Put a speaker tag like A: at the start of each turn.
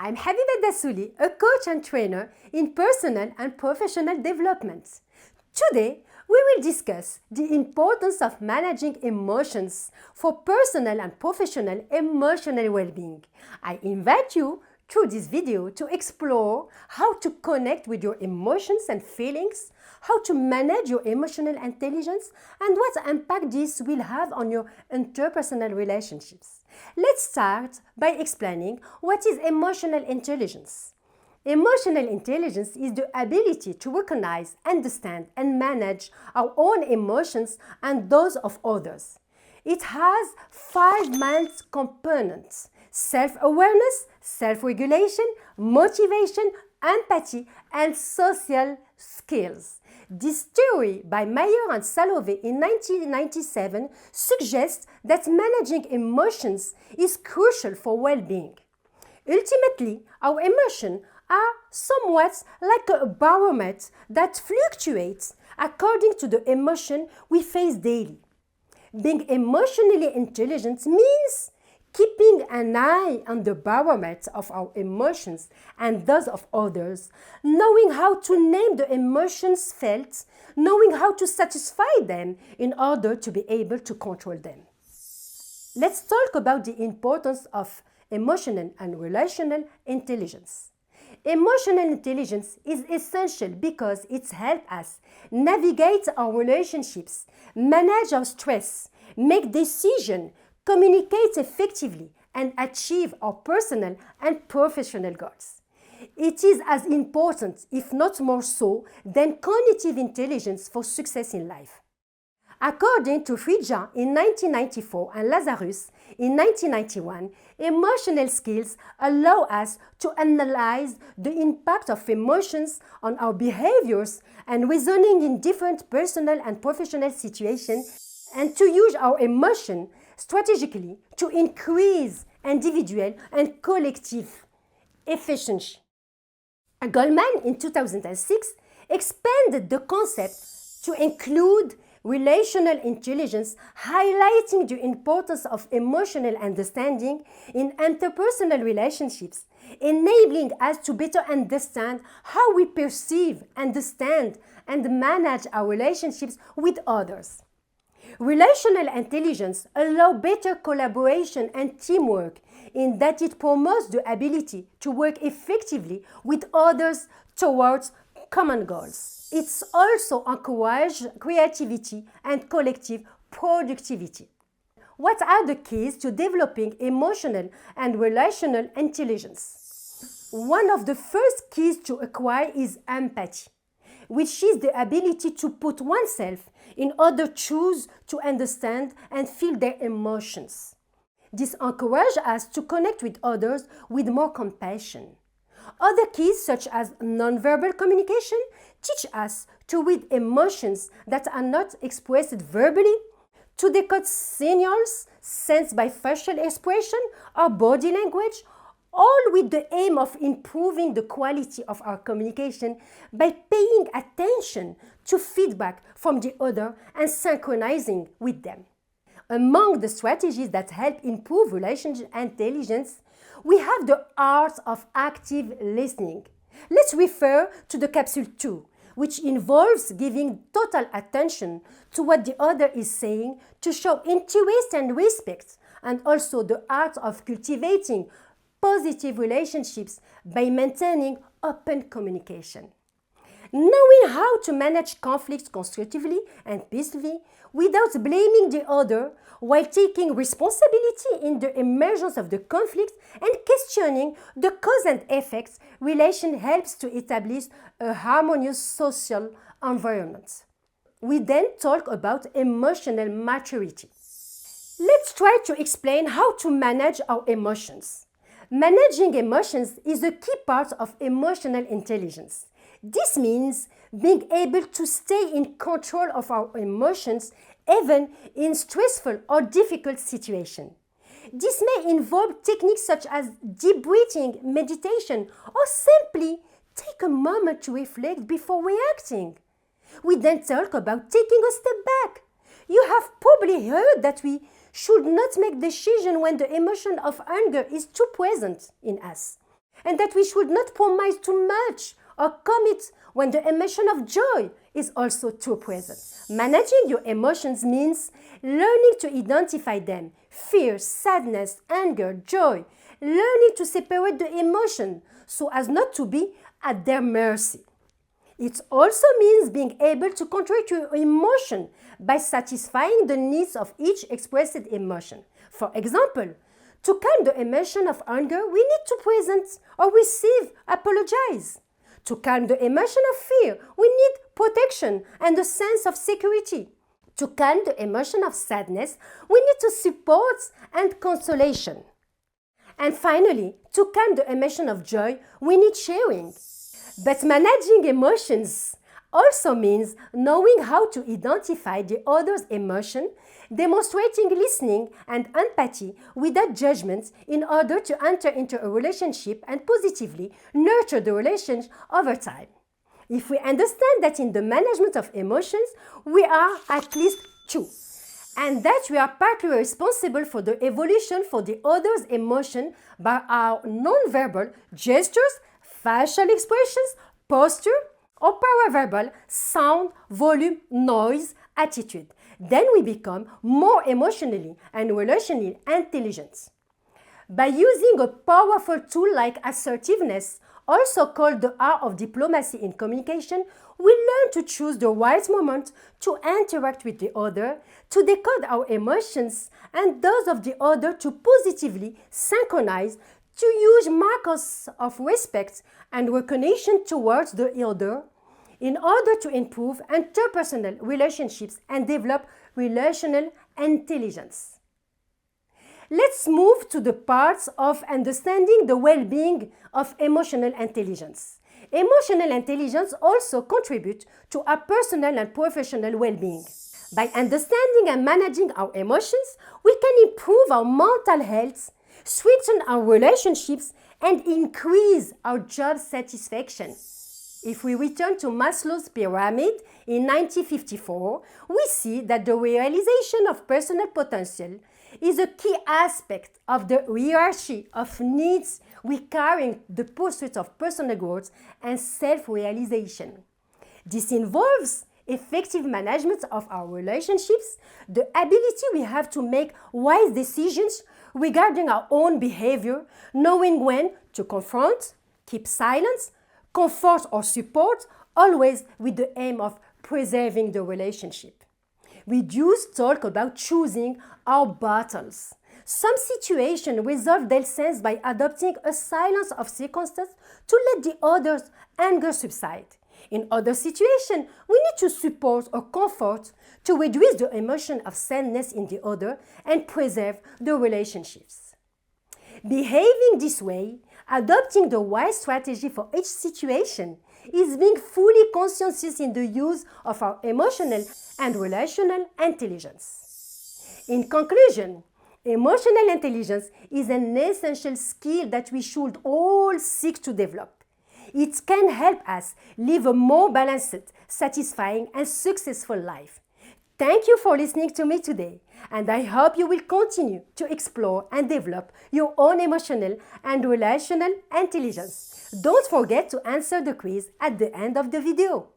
A: I'm Habiba Dassouli, a coach and trainer in personal and professional development. Today, we will discuss the importance of managing emotions for personal and professional emotional well-being. I invite you through this video to explore how to connect with your emotions and feelings, how to manage your emotional intelligence, and what impact this will have on your interpersonal relationships. Let's start by explaining what is emotional intelligence. Emotional intelligence is the ability to recognize, understand, and manage our own emotions and those of others. It has 5 main components: self-awareness, self-regulation, motivation, empathy, and social skills. This theory by Meyer and Salovey in 1997 suggests that managing emotions is crucial for well-being. Ultimately, our emotions are somewhat like a barometer that fluctuates according to the emotion we face daily. Being emotionally intelligent means keeping an eye on the barometer of our emotions and those of others, knowing how to name the emotions felt, knowing how to satisfy them in order to be able to control them. Let's talk about the importance of emotional and relational intelligence. Emotional intelligence is essential because it helps us navigate our relationships, manage our stress, make decisions, communicate effectively, and achieve our personal and professional goals. It is as important, if not more so, than cognitive intelligence for success in life. According to Frija in 1994 and Lazarus in 1991, emotional skills allow us to analyze the impact of emotions on our behaviors and reasoning in different personal and professional situations, and to use our emotion strategically to increase individual and collective efficiency. Goldman in 2006 expanded the concept to include relational intelligence, highlighting the importance of emotional understanding in interpersonal relationships, enabling us to better understand how we perceive, understand, and manage our relationships with others. Relational intelligence allows better collaboration and teamwork in that it promotes the ability to work effectively with others towards common goals. It also encourages creativity and collective productivity. What are the keys to developing emotional and relational intelligence? One of the first keys to acquire is empathy, which is the ability to put oneself in others' shoes to understand and feel their emotions. This encourages us to connect with others with more compassion. Other keys, such as nonverbal communication, teach us to read emotions that are not expressed verbally, to decode signals sensed by facial expression or body language, all with the aim of improving the quality of our communication by paying attention to feedback from the other and synchronizing with them. Among the strategies that help improve relationship intelligence, we have the art of active listening. Let's refer to the capsule 2, which involves giving total attention to what the other is saying to show interest and respect, and also the art of cultivating positive relationships by maintaining open communication. Knowing how to manage conflicts constructively and peacefully without blaming the other while taking responsibility in the emergence of the conflict and questioning the cause and effects relation helps to establish a harmonious social environment. We then talk about emotional maturity. Let's try to explain how to manage our emotions. Managing emotions is a key part of emotional intelligence. This means being able to stay in control of our emotions even in stressful or difficult situations. This may involve techniques such as deep breathing, meditation, or simply take a moment to reflect before reacting. We then talk about taking a step back. You have probably heard that we should not make decisions when the emotion of anger is too present in us. and that we should not promise too much or commit when the emotion of joy is also too present. Managing your emotions means learning to identify them: fear, sadness, anger, joy. Learning to separate the emotion so as not to be at their mercy. It also means being able to control your emotion by satisfying the needs of each expressed emotion. For example, to calm the emotion of anger, we need to present or receive apologize. To calm the emotion of fear, we need protection and a sense of security. To calm the emotion of sadness, we need to support and consolation. And finally, to calm the emotion of joy, we need sharing. But managing emotions also means knowing how to identify the other's emotion, demonstrating listening and empathy without judgment in order to enter into a relationship and positively nurture the relationship over time. If we understand that in the management of emotions, we are at least two, and that we are partly responsible for the evolution for the other's emotion by our non-verbal gestures, facial expressions, posture, or paraverbal sound, volume, noise, attitude. Then we become more emotionally and relationally intelligent. By using a powerful tool like assertiveness, also called the art of diplomacy in communication, we learn to choose the right moment to interact with the other, to decode our emotions and those of the other to positively synchronize, to use markers of respect and recognition towards the other in order to improve interpersonal relationships and develop relational intelligence. Let's move to the parts of understanding the well-being of emotional intelligence. Emotional intelligence also contributes to our personal and professional well-being. By understanding and managing our emotions, we can improve our mental health, strengthen our relationships, and increase our job satisfaction. If we return to Maslow's pyramid in 1954, we see that the realization of personal potential is a key aspect of the hierarchy of needs requiring the pursuit of personal growth and self-realization. This involves effective management of our relationships, the ability we have to make wise decisions regarding our own behavior, knowing when to confront, keep silence, comfort or support, always with the aim of preserving the relationship. We used to talk about choosing our battles. Some situations resolve themselves by adopting a silence of circumstance to let the other's anger subside. In other situations, we need to support or comfort to reduce the emotion of sadness in the other and preserve the relationships. Behaving this way, adopting the wise strategy for each situation, is being fully conscientious in the use of our emotional and relational intelligence. In conclusion, emotional intelligence is an essential skill that we should all seek to develop. It can help us live a more balanced, satisfying, and successful life. Thank you for listening to me today, and I hope you will continue to explore and develop your own emotional and relational intelligence. Don't forget to answer the quiz at the end of the video.